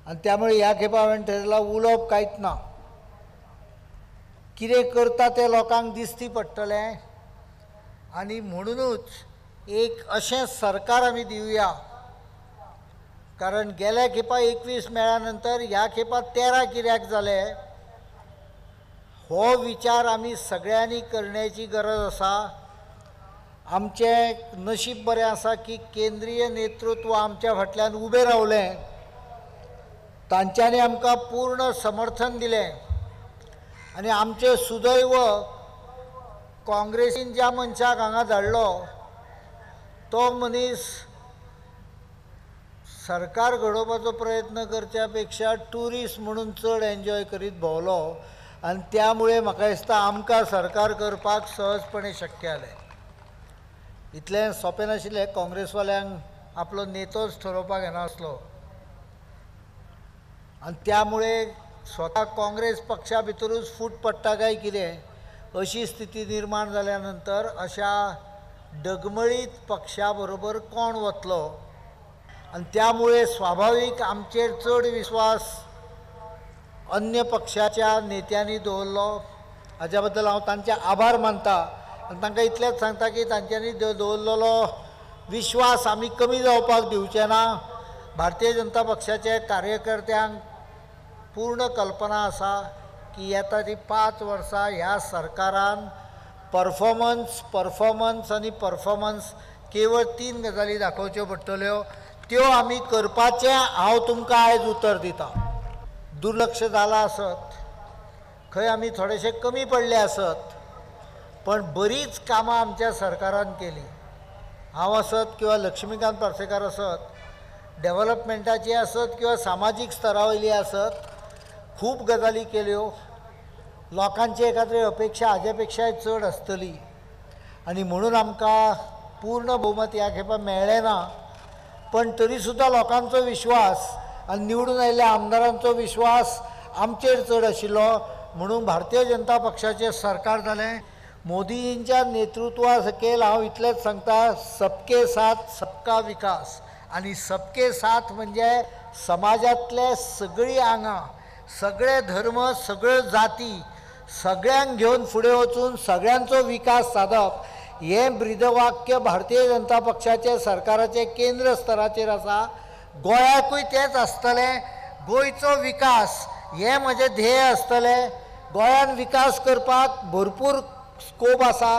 आणि त्यामुळे ह्या खेपा हांवें थारायला उलोवप कांयच ना. कितें करता तें लोकांक दिसती पडटलें आनी म्हणूनच एक अशें सरकार आमी दिवया. कारण गेल्या खेपा 21 मेळ्या नंतर ह्या खेपा 13 कित्याक जाले हो विचार आमी सगळ्यांनी करण्याची गरज आसा. आमचें नशीब बरें आसा की केंद्रीय नेतृत्व आमच्या फाटल्यान उबें रावलें. तांच्यांनी आमकां पूर्ण समर्थन दिलें आनी आमचें सुदैव काँग्रेसीन ज्या मनशाक हांगा धाडलो तो मनीस सरकार घडोवपाचो प्रयत्न करच्या पेक्षा ट्युरिस्ट म्हणून चड एन्जॉय करीत भोंवलो आनी त्यामुळे म्हाका दिसता आमकां सरकार करपाक सहजपणे शक्य जालें. इतलें सोंपें नाशिल्लें. काँग्रेसवाल्यांक आपलो नेतोच ठरोवपाक येनासलो आनी त्यामुळे स्वता काँग्रेस पक्षा भितरूच फूट पडटा काय कितें अशी स्थिती निर्माण जाल्या नंतर अशा डगमळीत पक्षा बरोबर कोण वतलो आनी त्यामुळे स्वाभावीक आमचेर चड विश्वास अन्य पक्षाच्या नेत्यांनी दवरलो. हाच्या बद्दल हांव तांचे आभार मानता आनी तांकां इतलेंच सांगता की तांच्यांनी दवरलेलो विश्वास आमी कमी जावपाक दिवचे ना. भारतीय जनता पक्षाचे कार्यकर्त्यांक पूर्ण कल्पना आसा की येता ती 5 वर्सां ह्या सरकारान परफॉर्मन्स आनी परफॉर्मन्स केवळ 3 गजाली दाखोवच्यो पडटल्यो. त्यो आमी करपाचें हांव तुमकां आयज उतर दितां. दुर्लक्ष जाला आसत, खंय आमी थोडेशे कमी पडले आसत, पण बरीच कामां आमच्या सरकारान केली. हांव आसत किंवा लक्ष्मीकांत पार्सेकार आसत, डेव्हलपमेंटाची आसत किंवा सामाजीक स्तरा वयली आसत, खूब गजाली केल्यो. लोकांची एखाद्री अपेक्षा हाजे पेक्षाय चड आसतली आनी म्हणून आमकां पूर्ण भोवमत ह्या खेपा मेळ्ळें ना. पण तरी सुद्दां लोकांचो विश्वास आनी निवडून आयिल्ल्या आमदारांचो विश्वास आमचेर चड आशिल्लो म्हणून भारतीय जनता पक्षाचें सरकार जालें. मोदींच्या नेतृत्वा सकयल हांव इतलेंच सांगता, सबके साथ सबका विकास. आनी सबके साथ म्हणजे समाजांतले सगळीं आंगां, सगळे धर्म, सगळ्यो जाती सगळ्यांक घेवन फुडें वचून सगळ्यांचो विकास सादप हें ब्रीदवाक्य भारतीय जनता पक्षाचे सरकाराचे केंद्र स्तराचेर आसा. गोंयाकूय तेंच आसतलें. गोंयचो विकास हें म्हजें ध्येय आसतलें. गोंयान विकास करपाक भरपूर स्कोप आसा.